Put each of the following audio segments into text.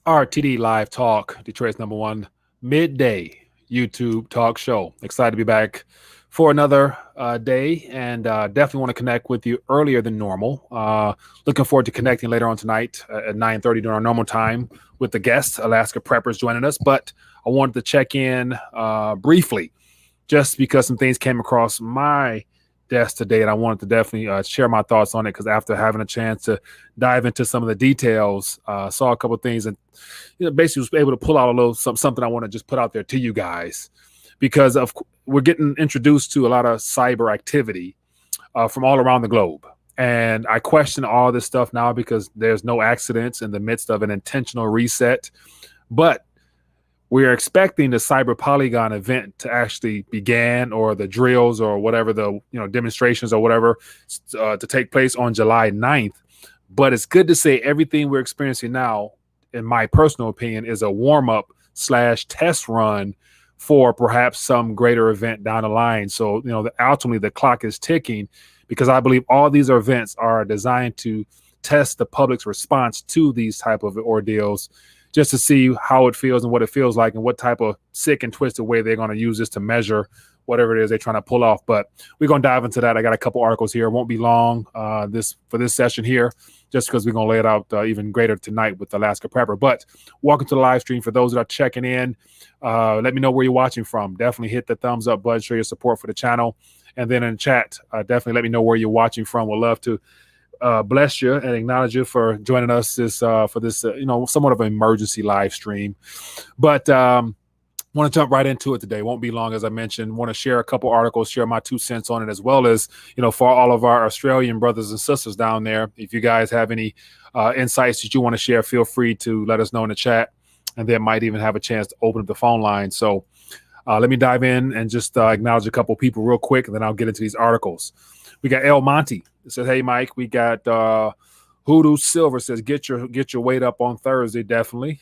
RTD Live Talk, Detroit's #1 midday YouTube talk show. Excited to be back for another day, and definitely want to connect with you earlier than normal. Looking forward to connecting later on tonight at 9:30 during our normal time with the guests, Alaska Preppers, joining us. But I wanted to check in briefly, just because some things came across my desk today, and I wanted to definitely share my thoughts on it, because after having a chance to dive into some of the details, saw a couple of things, and basically was able to pull out a little something I want to just put out there to you guys, because we're getting introduced to a lot of cyber activity from all around the globe. And I question all this stuff now because there's no accidents in the midst of an intentional reset. But we are expecting the Cyber Polygon event to actually begin, or the drills or whatever, the demonstrations or whatever, to take place on July 9th. But it's good to say everything we're experiencing now, in my personal opinion, is a warm-up / test run for perhaps some greater event down the line. So, ultimately the clock is ticking, because I believe all these events are designed to test the public's response to these type of ordeals, just to see how it feels and what it feels like, and what type of sick and twisted way they're going to use this to measure whatever it is they're trying to pull off. But we're going to dive into that. I got a couple articles here. It won't be long for this session here, just because we're going to lay it out even greater tonight with Alaska Prepper. But welcome to the live stream. For those that are checking in, let me know where you're watching from. Definitely hit the thumbs up button, show your support for the channel. And then in the chat, definitely let me know where you're watching from. We'd love to bless you and acknowledge you for joining us for this somewhat of an emergency live stream. But want to jump right into it today. Won't be long, as I mentioned. Want to share a couple articles, share my 2 cents on it, as well as for all of our Australian brothers and sisters down there. If you guys have any insights that you want to share, feel free to let us know in the chat, and then might even have a chance to open up the phone line. So let me dive in and just acknowledge a couple people real quick, and then I'll get into these articles. We got El Monte. It says, "Hey Mike, we got Hoodoo Silver says get your weight up on Thursday, definitely,"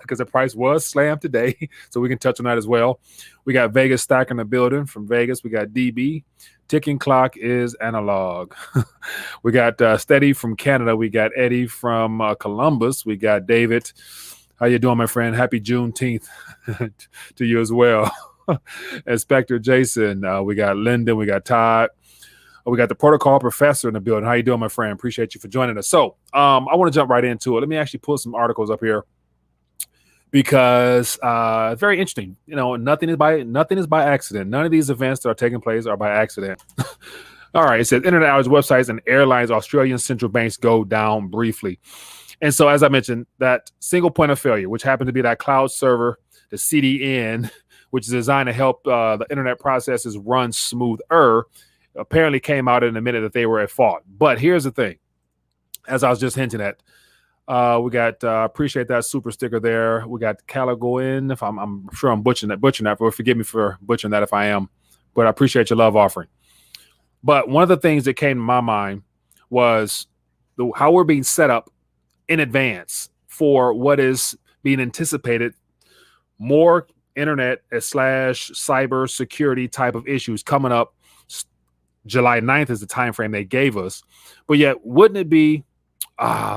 because the price was slammed today, so we can touch on that as well. We got Vegas Stack in the building from Vegas. We got DB. Ticking clock is analog. We got Steady from Canada. We got Eddie from Columbus. We got David. How you doing, my friend? Happy Juneteenth to you as well. Inspector Jason. We got Lyndon. We got Todd. We got the protocol professor in the building. How you doing, my friend? Appreciate you for joining us. So I want to jump right into it. Let me actually pull some articles up here, because it's very interesting. Nothing is by accident. None of these events that are taking place are by accident. All right. It says internet hours, websites, and airlines, Australian central banks go down briefly. And so, as I mentioned, that single point of failure, which happened to be that cloud server, the CDN, which is designed to help the internet processes run smoother, apparently came out in a minute that they were at fault. But here's the thing, as I was just hinting at, we got appreciate that super sticker there. We got Calagoin. If I'm sure I'm butchering that, but forgive me for butchering that if I am. But I appreciate your love offering. But one of the things that came to my mind was how we're being set up in advance for what is being anticipated, more internet / cyber security type of issues coming up. July 9th is the time frame they gave us. But yet, wouldn't it be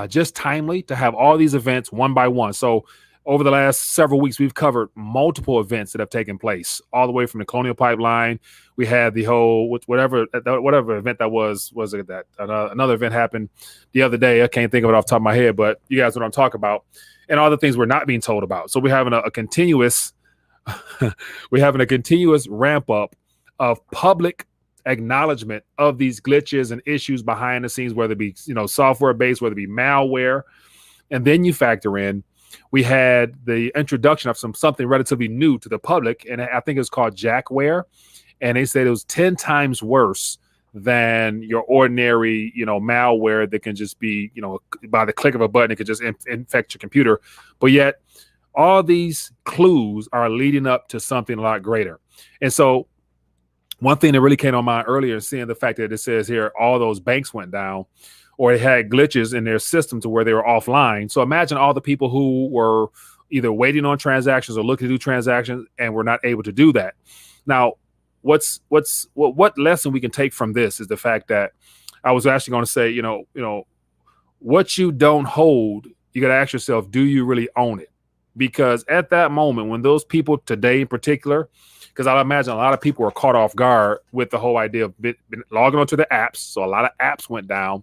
just timely to have all these events one by one? So over the last several weeks, we've covered multiple events that have taken place, all the way from the Colonial Pipeline. We had the whole whatever event that was it that another event happened the other day. I can't think of it off the top of my head, but you guys know what I'm talking about. And all the things we're not being told about. So we're having a continuous ramp up of public acknowledgement of these glitches and issues behind the scenes, whether it be software based, whether it be malware. And then you factor in, we had the introduction of something relatively new to the public, and I think it's called Jackware, and they said it was 10 times worse than your ordinary malware that can just be by the click of a button, it could just infect your computer. But yet all these clues are leading up to something a lot greater. And so one thing that really came on mind earlier, seeing the fact that it says here all those banks went down, or they had glitches in their system to where they were offline. So imagine all the people who were either waiting on transactions or looking to do transactions and were not able to do that. Now, what lesson we can take from this is the fact that I was actually going to say, what you don't hold, you got to ask yourself, do you really own it? because at that moment, when those people today in particular, because I imagine a lot of people were caught off guard with the whole idea of logging onto the apps. So a lot of apps went down.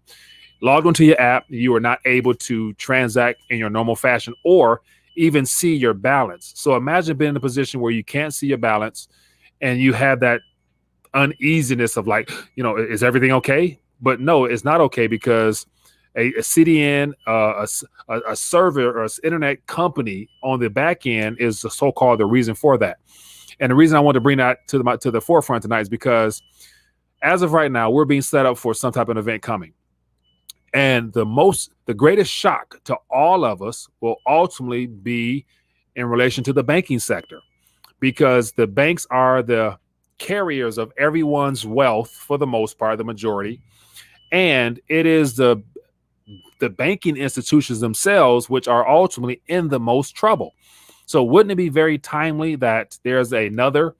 Logged onto your app, you were not able to transact in your normal fashion or even see your balance. So imagine being in a position where you can't see your balance and you have that uneasiness of like, is everything okay? But no, it's not okay because a CDN, a server or an internet company on the back end is the so-called the reason for that. And the reason I want to bring that to the forefront tonight is because as of right now, we're being set up for some type of event coming. And the greatest shock to all of us will ultimately be in relation to the banking sector, because the banks are the carriers of everyone's wealth for the most part, the majority. And it is the banking institutions themselves which are ultimately in the most trouble. So wouldn't it be very timely that there's another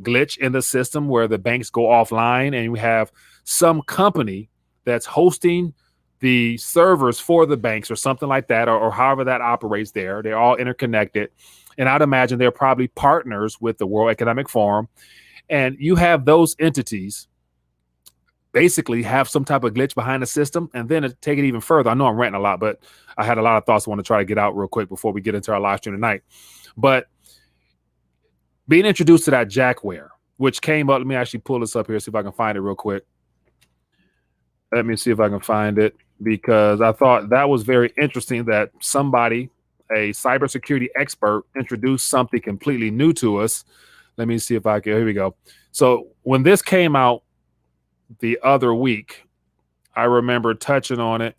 glitch in the system where the banks go offline and we have some company that's hosting the servers for the banks or something like that, or however that operates there. They're all interconnected. And I'd imagine they're probably partners with the World Economic Forum. And you have those entities basically have some type of glitch behind the system. And then to take it even further, I know I'm ranting a lot, but I had a lot of thoughts I want to try to get out real quick before we get into our live stream tonight. But being introduced to that Jackware, which came up, let me actually pull this up here, see if I can find it real quick. Let me see if I can find it, because I thought that was very interesting that somebody, a cybersecurity expert, introduced something completely new to us. Let me see if I can, here we go. So when this came out the other week, I remember touching on it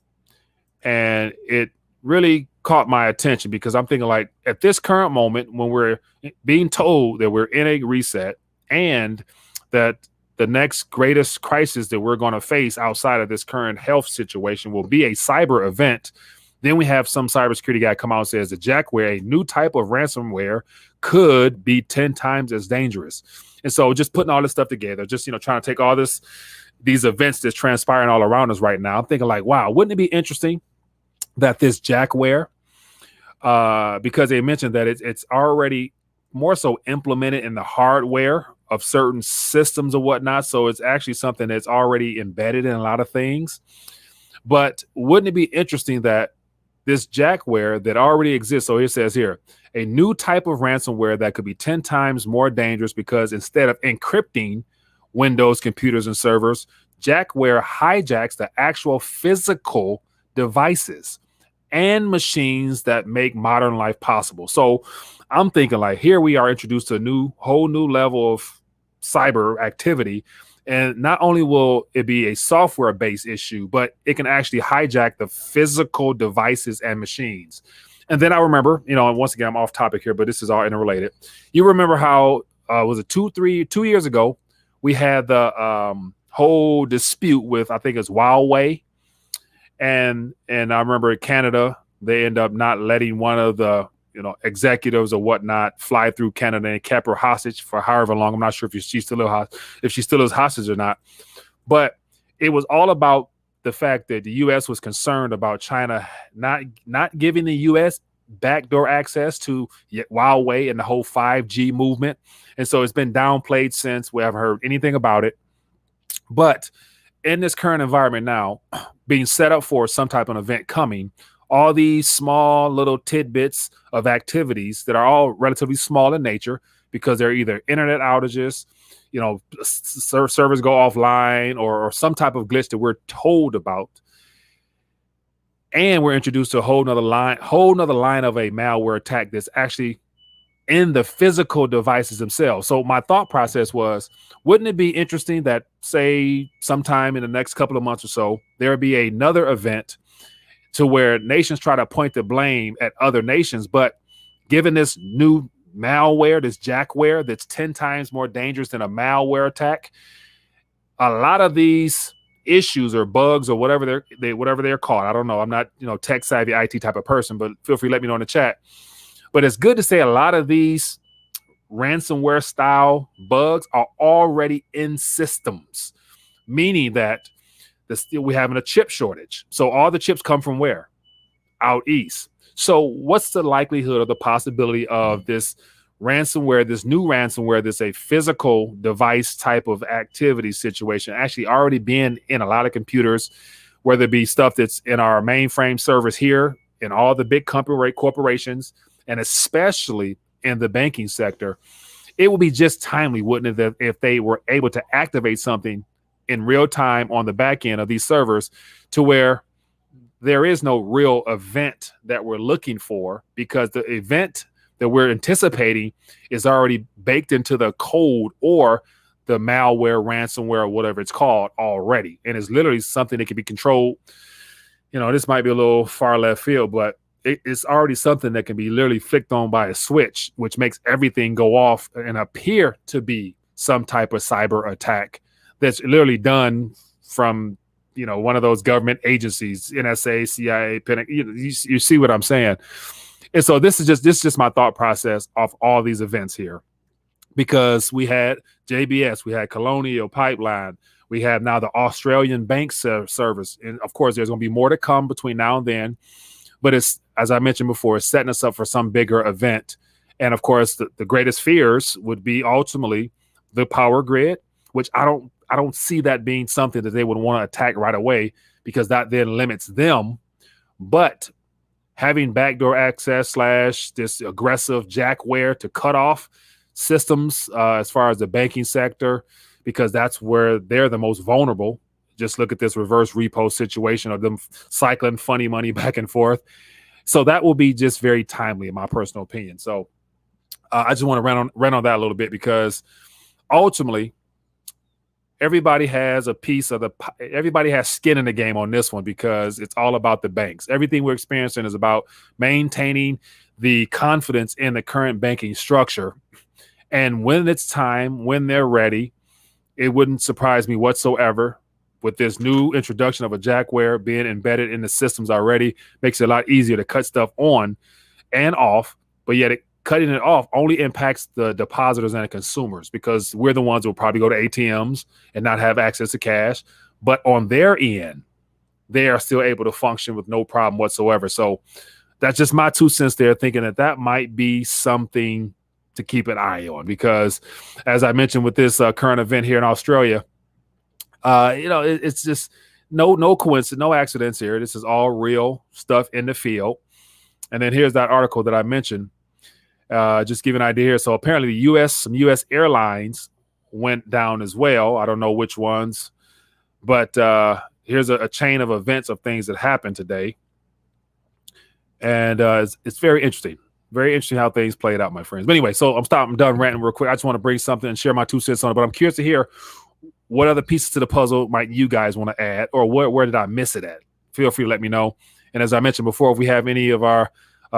and it really caught my attention, because I'm thinking like at this current moment when we're being told that we're in a reset and that the next greatest crisis that we're going to face outside of this current health situation will be a cyber event. Then we have some cybersecurity guy come out and says that Jackware, a new type of ransomware, could be 10 times as dangerous. And so just putting all this stuff together, just, trying to take all these events that's transpiring all around us right now, I'm thinking like, wow, wouldn't it be interesting that this Jackware, because they mentioned that it's already more so implemented in the hardware of certain systems or whatnot. So it's actually something that's already embedded in a lot of things. But wouldn't it be interesting that this Jackware that already exists, so it says here, a new type of ransomware that could be 10 times more dangerous because instead of encrypting Windows computers and servers, Jackware hijacks the actual physical devices and machines that make modern life possible. So I'm thinking like here we are introduced to a whole new level of cyber activity. And not only will it be a software-based issue, but it can actually hijack the physical devices and machines. And then I remember, and once again, I'm off topic here, but this is all interrelated. You remember how, was it 2 years ago, we had the whole dispute with, I think it's Huawei. And I remember in Canada, they end up not letting one of the executives or whatnot fly through Canada and kept her hostage for however long. I'm not sure if she still is hostage or not. But it was all about the fact that the U.S. was concerned about China not giving the U.S. backdoor access to Huawei and the whole 5G movement. And so it's been downplayed since. We haven't heard anything about it. But in this current environment now, being set up for some type of event coming, all these small little tidbits of activities that are all relatively small in nature because they're either internet outages, servers go offline or some type of glitch that we're told about. And we're introduced to a whole nother line of a malware attack that's actually in the physical devices themselves. So my thought process was, wouldn't it be interesting that, say, sometime in the next couple of months or so, there would be another event to where nations try to point the blame at other nations, but given this new malware, this Jackware that's 10 times more dangerous than a malware attack, a lot of these issues or bugs or whatever they're called, I don't know, I'm not tech savvy IT type of person, but feel free to let me know in the chat. But it's good to say a lot of these ransomware style bugs are already in systems, meaning that we're having a chip shortage. So all the chips come from where? Out east. So what's the likelihood or the possibility of this ransomware, this new ransomware, this a physical device type of activity situation actually already being in a lot of computers, whether it be stuff that's in our mainframe servers here in all the big corporations, and especially in the banking sector? It would be just timely, wouldn't it, if they were able to activate something in real time on the back end of these servers to where there is no real event that we're looking for, because the event that we're anticipating is already baked into the code or the malware, ransomware, or whatever it's called already. And it's literally something that can be controlled. This might be a little far left field, but it's already something that can be literally flicked on by a switch, which makes everything go off and appear to be some type of cyber attack that's literally done from one of those government agencies, NSA, CIA, you see what I'm saying? And so this is just my thought process of all these events here, because we had JBS, we had Colonial Pipeline, we have now the Australian bank service, and of course there's going to be more to come between now and then. But it's, as I mentioned before, it's setting us up for some bigger event. And of course, the greatest fears would be ultimately the power grid, which I don't see that being something that they would want to attack right away, because that then limits them. But having backdoor access / this aggressive Jackware to cut off systems as far as the banking sector, because that's where they're the most vulnerable. Just look at this reverse repo situation of them cycling funny money back and forth. So that will be just very timely, in my personal opinion. So I just want to run on that a little bit, because ultimately everybody has everybody has skin in the game on this one, because it's all about the banks. Everything we're experiencing is about maintaining the confidence in the current banking structure. And when it's time, when they're ready, it wouldn't surprise me whatsoever. With this new introduction of a Jackware being embedded in the systems already, makes it a lot easier to cut stuff on and off, but yet cutting it off only impacts the depositors and the consumers, because we're the ones who will probably go to ATMs and not have access to cash. But on their end, they are still able to function with no problem whatsoever. So that's just my 2 cents there, thinking that might be something to keep an eye on, because as I mentioned with this current event here in Australia, it's just no coincidence, no accidents here. This is all real stuff in the field. And then here's that article that I mentioned. Just give you an idea here. So apparently some U.S. airlines went down as well. I don't know which ones, but here's a chain of events of things that happened today. And it's very interesting. Very interesting how things played out, my friends. But anyway, so I'm done ranting real quick. I just want to bring something and share my 2 cents on it. But I'm curious to hear, what other pieces to the puzzle might you guys want to add, or where did I miss it at? Feel free to let me know. And as I mentioned before, if we have any of our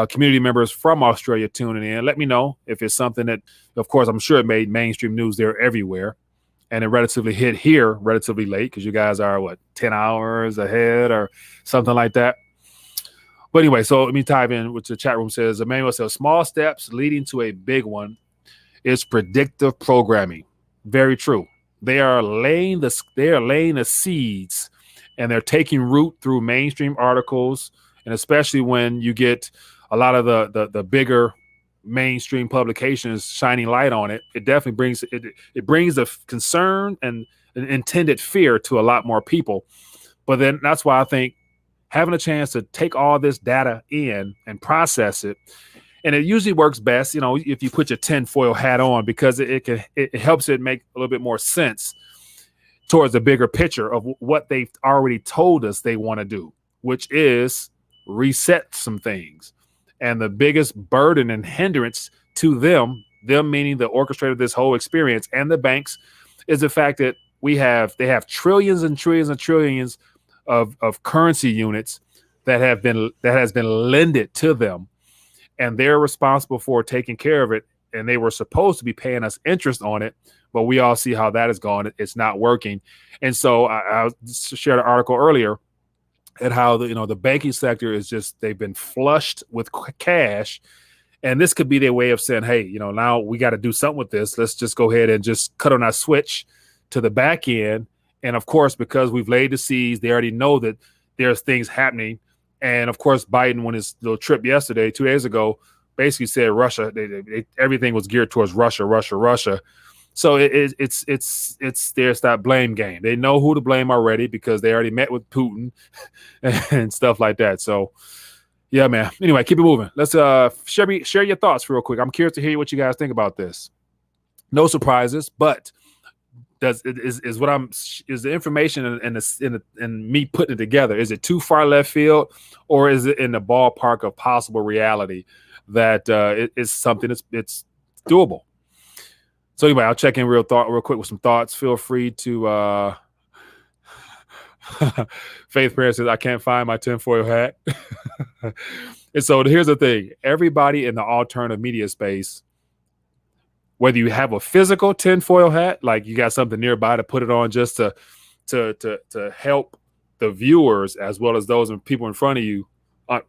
community members from Australia tuning in, let me know if it's something that, of course, I'm sure it made mainstream news there everywhere, and it relatively hit here relatively late, because you guys are 10 hours ahead or something like that. But anyway, so let me dive in, which the chat room says. Emmanuel says, small steps leading to a big one is predictive programming. Very true. They are laying the seeds, and they're taking root through mainstream articles, and especially when you get a lot of the bigger mainstream publications shining light on it, it definitely brings the concern and an intended fear to a lot more people. But then that's why I think having a chance to take all this data in and process it, and it usually works best, if you put your tinfoil hat on, because it helps it make a little bit more sense towards the bigger picture of what they've already told us they want to do, which is reset some things. And the biggest burden and hindrance to them meaning the orchestrator of this whole experience and the banks, is the fact that they have trillions and trillions and trillions of currency units that has been lended to them, and they're responsible for taking care of it. And they were supposed to be paying us interest on it, but we all see how that has gone. It's not working. And so I shared an article earlier at how the banking sector is they've been flushed with cash, and this could be their way of saying, hey, now we got to do something with this. Let's just go ahead and just cut on our switch to the back end. And of course, because we've laid the seeds, they already know that there's things happening And of course, Biden, when his little trip yesterday, 2 days ago, basically said Russia, everything was geared towards Russia, Russia, Russia. So it's there's that blame game. They know who to blame already because they already met with Putin and stuff like that. So yeah, man. Anyway, keep it moving. Let's share your thoughts real quick. I'm curious to hear what you guys think about this. No surprises, but is the information and me putting it together, is it too far left field, or is it in the ballpark of possible reality that it is something it's doable? So anyway, I'll check in real quick with some thoughts. Feel free to Faith Prayer says, I can't find my tinfoil hat. And so here's the thing. Everybody in the alternative media space, whether you have a physical tinfoil hat, like you got something nearby to put it on just to help the viewers as well as those people in front of you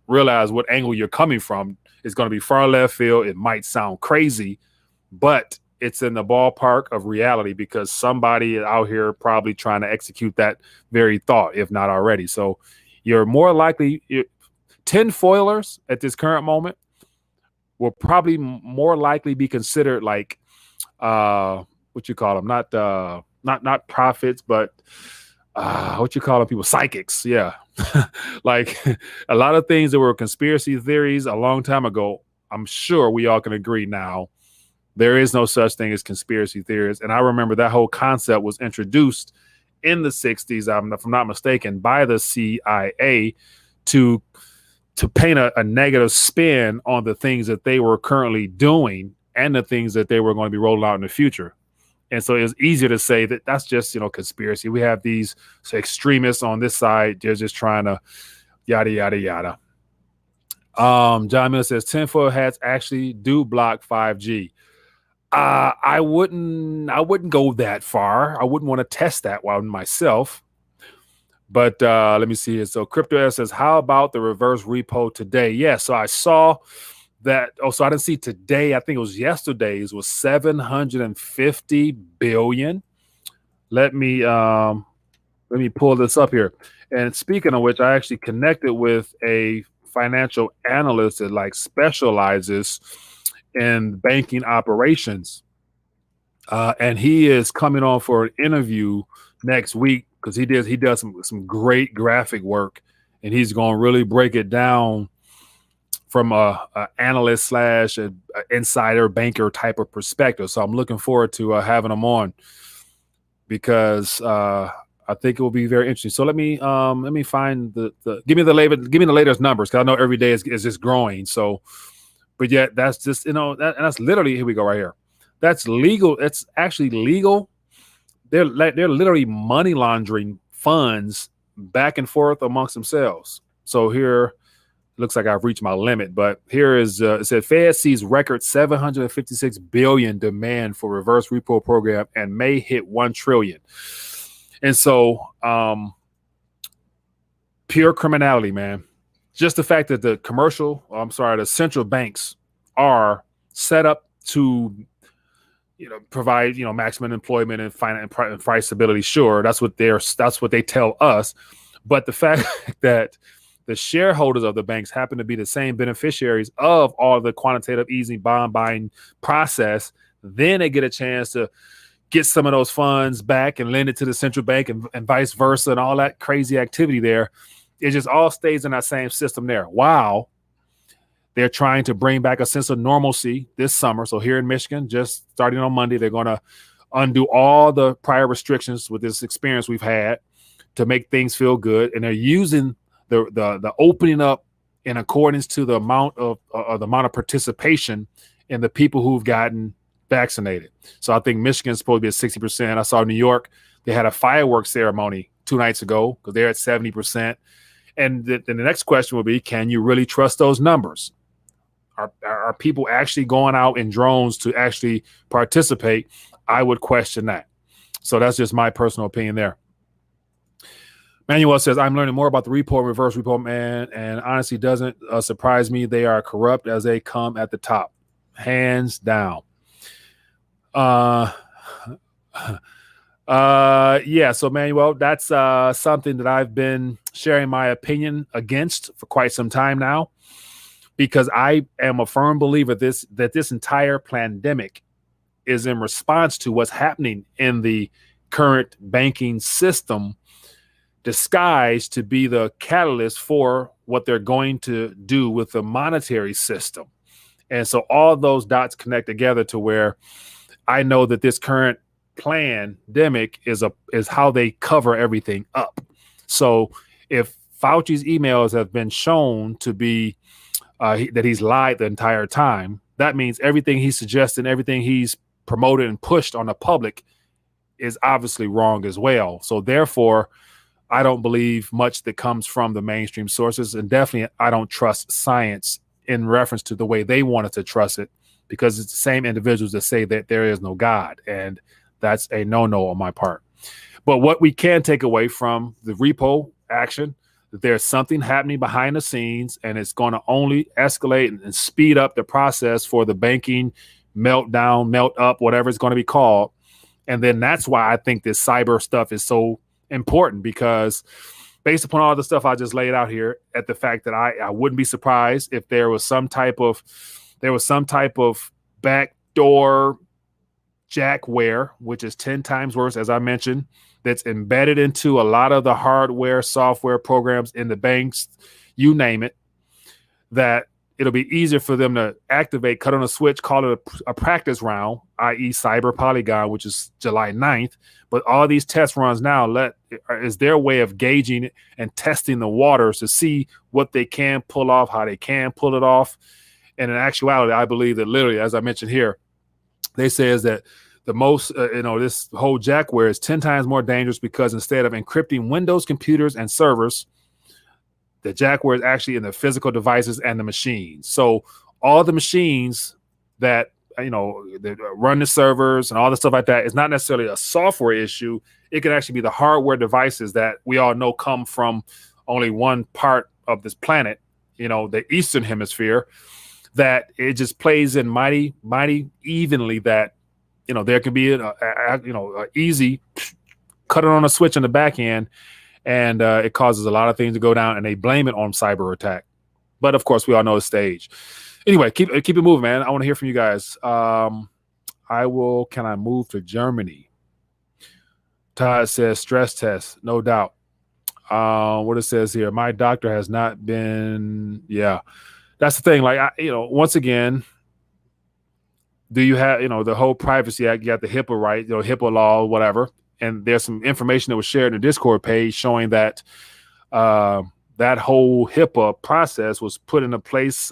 realize what angle you're coming from, is going to be far left field. It might sound crazy, but it's in the ballpark of reality because somebody out here probably trying to execute that very thought, if not already. So you're more likely, tinfoilers at this current moment will probably more likely be considered like what you call them, not prophets, but what you call them, people, psychics. Yeah. Like a lot of things that were conspiracy theories a long time ago, I'm sure we all can agree now there is no such thing as conspiracy theories. And I remember that whole concept was introduced in the 60s, if I'm not mistaken, by the CIA to paint a negative spin on the things that they were currently doing and the things that they were going to be rolling out in the future. And so it's easier to say that that's just, conspiracy. We have these extremists on this side. They're just trying to yada, yada, yada. John Miller says tinfoil hats actually do block 5G. I wouldn't go that far. I wouldn't want to test that one myself. But let me see here. So Crypto says, how about the reverse repo today? Yeah, so I saw that. Oh, so I didn't see today. I think it was yesterday's was 750 billion. Let me pull this up here. And speaking of which, I actually connected with a financial analyst that specializes in banking operations. And he is coming on for an interview next week because he does some great graphic work, and he's going to really break it down from a analyst / an insider banker type of perspective. So I'm looking forward to having him on because I think it will be very interesting. So let me find give me the latest numbers, because I know every day is just growing. So. But yet that's just, and that's literally, here we go right here. That's legal. It's actually legal. They're literally money laundering funds back and forth amongst themselves. So here, looks like I've reached my limit, but here is, it said Fed sees record 756 billion demand for reverse repo program and may hit 1 trillion. And so pure criminality, man. Just the fact that the central banks are set up to, provide, maximum employment and price stability. Sure, that's what they tell us. But the fact that the shareholders of the banks happen to be the same beneficiaries of all the quantitative easing bond buying process, then they get a chance to get some of those funds back and lend it to the central bank and vice versa, and all that crazy activity there. It just all stays in that same system there. Wow. They're trying to bring back a sense of normalcy this summer. So here in Michigan, just starting on Monday, they're going to undo all the prior restrictions with this experience we've had to make things feel good. And they're using the opening up in accordance to the amount of participation in the people who've gotten vaccinated. So I think Michigan's supposed to be at 60%. I saw New York, they had a fireworks ceremony 2 nights ago because they're at 70%. And then the next question will be, can you really trust those numbers? Are people actually going out in drones to actually participate? I would question that. So that's just my personal opinion there. Manuel says, I'm learning more about the repo and reverse repo, man, and honestly doesn't surprise me. They are corrupt as they come at the top. Hands down. Yeah. So, Manuel, that's something that I've been sharing my opinion against for quite some time now, because I am a firm believer that this entire pandemic is in response to what's happening in the current banking system, disguised to be the catalyst for what they're going to do with the monetary system. And so all those dots connect together to where I know that this current pandemic is how they cover everything up. So if Fauci's emails have been shown to be that he's lied the entire time, that means everything he's suggesting, everything he's promoted and pushed on the public is obviously wrong as well. So therefore, I don't believe much that comes from the mainstream sources, and definitely I don't trust science in reference to the way they wanted to trust it, because it's the same individuals that say that there is no God, and that's a no-no on my part. But what we can take away from the repo action, that there's something happening behind the scenes, and it's going to only escalate and speed up the process for the banking meltdown, melt up, whatever it's going to be called. And then that's why I think this cyber stuff is so important, because based upon all the stuff I just laid out here, at the fact that I wouldn't be surprised if there was some type of backdoor Jackware, which is 10 times worse, as I mentioned, that's embedded into a lot of the hardware, software programs in the banks, you name it, that it'll be easier for them to activate, cut on a switch, call it a practice round, i.e. Cyber Polygon, which is July 9th. But all these test runs now is their way of gauging and testing the waters to see what they can pull off, how they can pull it off. And in actuality, I believe that literally, as I mentioned here, they say is that the most, this whole Jackware is 10 times more dangerous, because instead of encrypting Windows computers and servers, the Jackware is actually in the physical devices and the machines. So all the machines that that run the servers and all the stuff like that is not necessarily a software issue. It could actually be the hardware devices that we all know come from only one part of this planet, the Eastern Hemisphere, that it just plays in mighty, mighty evenly, that, there can be a easy cut it on a switch in the back end, and it causes a lot of things to go down, and they blame it on cyber attack. But of course, we all know the stage. Anyway, keep it moving, man. I want to hear from you guys. Can I move to Germany? Todd says stress test, no doubt. What it says here, my doctor has not been. Yeah, that's the thing. Like, once again, do you have, the whole Privacy Act? You got the HIPAA, right? HIPAA law, whatever. And there's some information that was shared in the Discord page showing that that whole HIPAA process was put into place,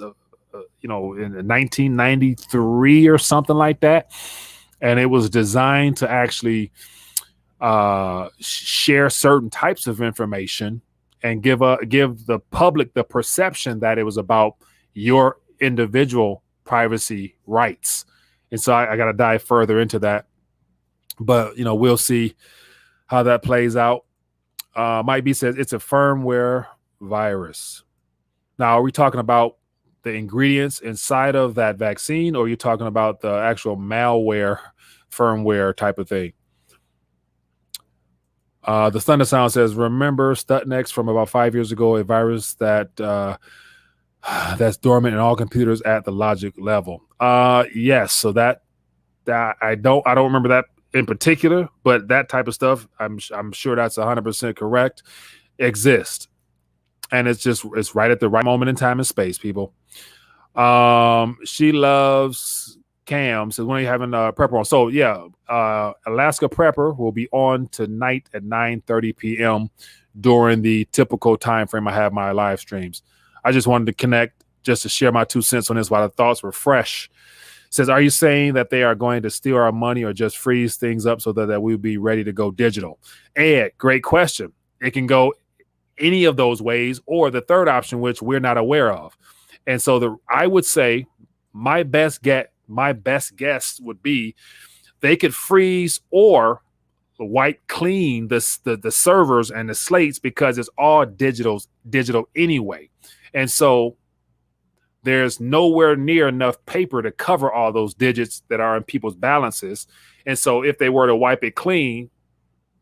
in 1993 or something like that, and it was designed to actually share certain types of information and give the public the perception that it was about your individual privacy rights. And so I got to dive further into that, but we'll see how that plays out. Mike B says it's a firmware virus. Now, are we talking about the ingredients inside of that vaccine, or are you talking about the actual malware firmware type of thing? The Thunder Sound says, remember Stuxnet from about 5 years ago, a virus that that's dormant in all computers at the logic level. Yes. So that I don't remember that in particular, but that type of stuff, I'm sure that's 100% correct, exists. And it's right at the right moment in time and space, people. She loves Cam says, when are you having Prepper on? So yeah, Alaska Prepper will be on tonight at 9:30 p.m. during the typical time frame I have my live streams. I just wanted to connect just to share my 2 cents on this while the thoughts were fresh. Says, are you saying that they are going to steal our money or just freeze things up so that we'll be ready to go digital? Ed, great question. It can go any of those ways, or the third option, which we're not aware of. And so I would say my best guess would be they could freeze or wipe clean the servers and the slates, because it's all digital anyway. And so there's nowhere near enough paper to cover all those digits that are in people's balances. And so if they were to wipe it clean,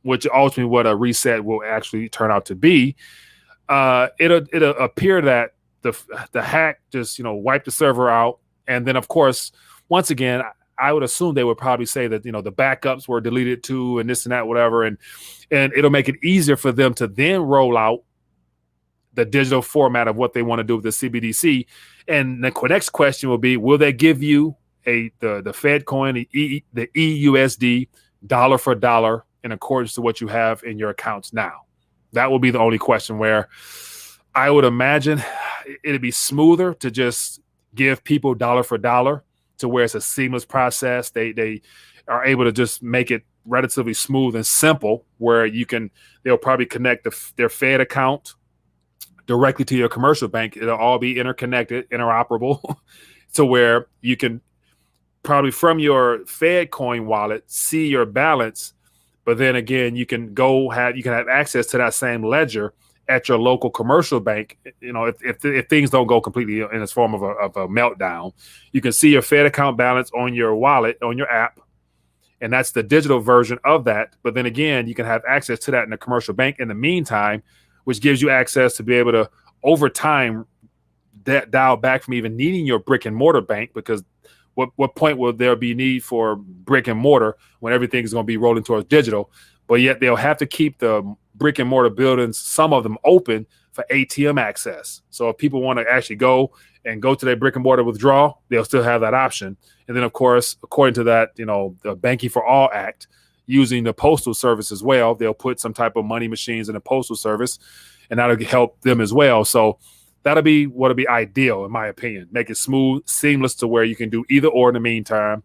which ultimately what a reset will actually turn out to be, it'll appear that the hack just wiped the server out, and then of course once again I would assume they would probably say that the backups were deleted too, and this and that, whatever, and it'll make it easier for them to then roll out the digital format of what they want to do with the CBDC. And the next question will be, will they give you the Fed coin, the EUSD, dollar for dollar in accordance to what you have in your accounts now? That will be the only question, where I would imagine it'd be smoother to just give people dollar for dollar, to where it's a seamless process. They are able to just make it relatively smooth and simple, where they'll probably connect their Fed account directly to your commercial bank. It'll all be interconnected, interoperable, to where you can probably from your Fed coin wallet see your balance, but then again you can have access to that same ledger at your local commercial bank. If things don't go completely in this form of a meltdown, you can see your Fed account balance on your wallet, on your app, and that's the digital version of that. But then again, you can have access to that in the commercial bank in the meantime, which gives you access to be able to, over time, dial back from even needing your brick and mortar bank, because what point will there be need for brick and mortar when everything is going to be rolling towards digital? But yet they'll have to keep the brick and mortar buildings, some of them, open for ATM access. So if people want to actually go to their brick and mortar withdrawal, they'll still have that option. And then of course, according to that, the Banking for All Act, using the postal service as well, they'll put some type of money machines in the postal service, and that'll help them as well. So that'll be what'll be ideal, in my opinion. Make it smooth, seamless, to where you can do either or in the meantime.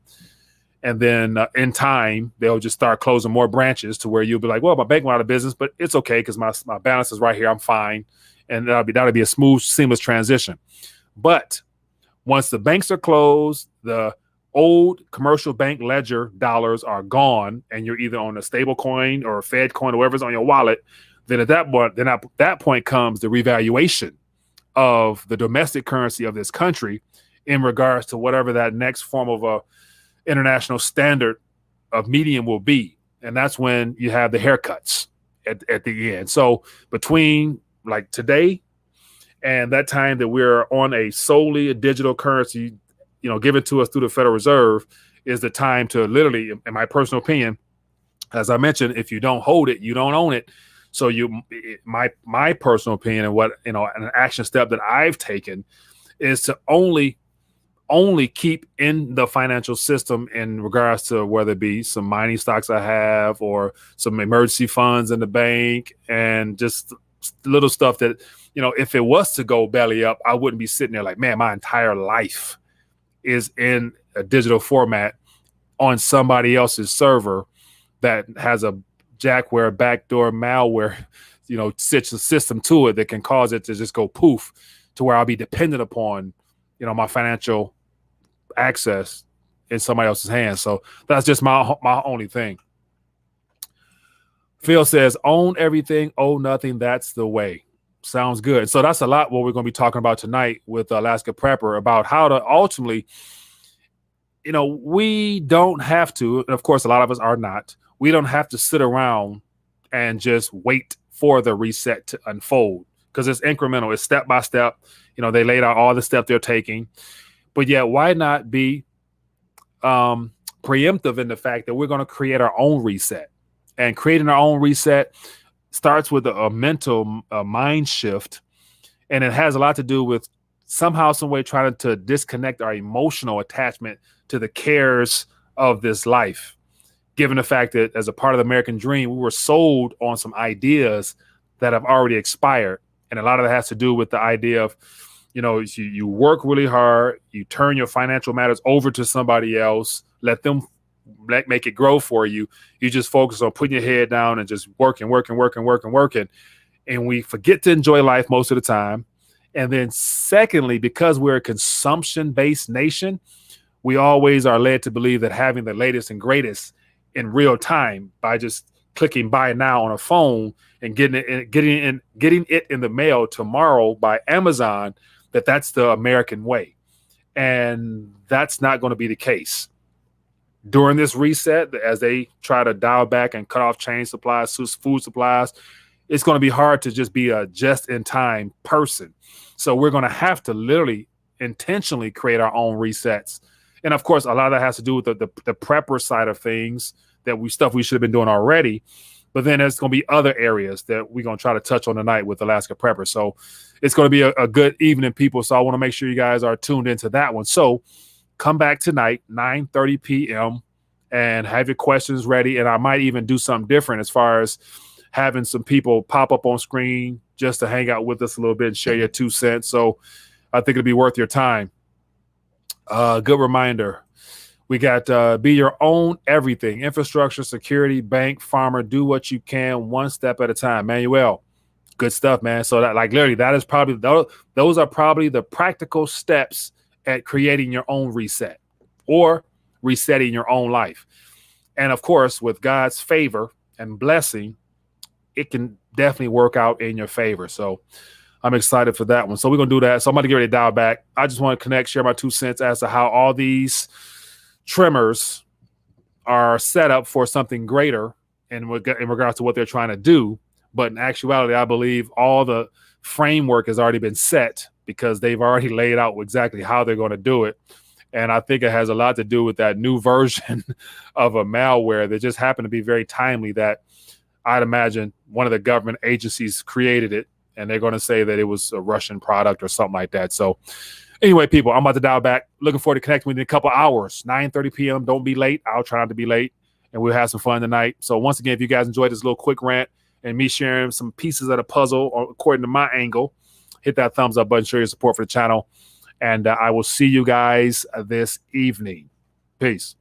And then in time, they'll just start closing more branches, to where you'll be like, well, my bank went out of business, but it's okay because my balance is right here. I'm fine. And that'll be a smooth, seamless transition. But once the banks are closed, the old commercial bank ledger dollars are gone, and you're either on a stable coin or a Fed coin or whatever's on your wallet, then at that point comes the revaluation of the domestic currency of this country in regards to whatever that next form of a international standard of medium will be. And that's when you have the haircuts at the end. So between like today and that time that we're on a solely digital currency, given to us through the Federal Reserve, is the time to literally, in my personal opinion, as I mentioned, if you don't hold it, you don't own it. So my personal opinion, and what, an action step that I've taken, is to only keep in the financial system in regards to whether it be some mining stocks I have, or some emergency funds in the bank, and just little stuff that, if it was to go belly up, I wouldn't be sitting there like, man, my entire life is in a digital format on somebody else's server that has a Jackware backdoor malware, system to it that can cause it to just go poof, to where I'll be dependent upon, my financial access in somebody else's hands. So that's just my only thing. Phil says, own everything, owe nothing. That's the way. Sounds good. So that's a lot what we're going to be talking about tonight with Alaska Prepper, about how to ultimately, we don't have to, and of course a lot of us are not, we don't have to sit around and just wait for the reset to unfold, because it's incremental. It's step by step. They laid out all the steps they're taking. But yet, why not be preemptive in the fact that we're going to create our own reset? And creating our own reset starts with a mental mind shift. And it has a lot to do with somehow, some way, trying to disconnect our emotional attachment to the cares of this life. Given the fact that as a part of the American dream, we were sold on some ideas that have already expired. And a lot of that has to do with the idea of, you work really hard, you turn your financial matters over to somebody else, let them make it grow for you. You just focus on putting your head down and just working. And we forget to enjoy life most of the time. And then secondly, because we're a consumption-based nation, we always are led to believe that having the latest and greatest in real time, by just clicking buy now on a phone and getting it in the mail tomorrow by Amazon, that's the American way. And that's not going to be the case. during this reset, as they try to dial back and cut off chain supplies, food supplies, it's going to be hard to just be a just-in-time person. So we're going to have to literally intentionally create our own resets. And of course, a lot of that has to do with the prepper side of things, stuff we should have been doing already. But then there's going to be other areas that we're going to try to touch on tonight with Alaska Prepper. So it's going to be a good evening, people. So I want to make sure you guys are tuned into that one. So come back tonight, 9:30 p.m., and have your questions ready. And I might even do something different as far as having some people pop up on screen just to hang out with us a little bit and share your 2 cents. So I think it'll be worth your time. Good reminder. We got be your own everything: infrastructure, security, bank, farmer. Do what you can, one step at a time. Manuel, good stuff, man. So that, like, literally, that is probably those are probably the practical steps at creating your own reset or resetting your own life. And of course, with God's favor and blessing, it can definitely work out in your favor. So I'm excited for that one. So we're going to do that. So I'm going to get ready to dial back. I just want to connect, share my 2 cents as to how all these trimmers are set up for something greater in regards to what they're trying to do. But in actuality, I believe all the framework has already been set because they've already laid out exactly how they're going to do it. And I think it has a lot to do with that new version of a malware that just happened to be very timely, that I'd imagine one of the government agencies created it, and they're going to say that it was a Russian product or something like that. So anyway, people, I'm about to dial back. Looking forward to connecting with you in a couple hours, 9:30 p.m. Don't be late. I'll try not to be late, and we'll have some fun tonight. So once again, if you guys enjoyed this little quick rant and me sharing some pieces of the puzzle according to my angle, hit that thumbs up button, show your support for the channel, and I will see you guys this evening. Peace.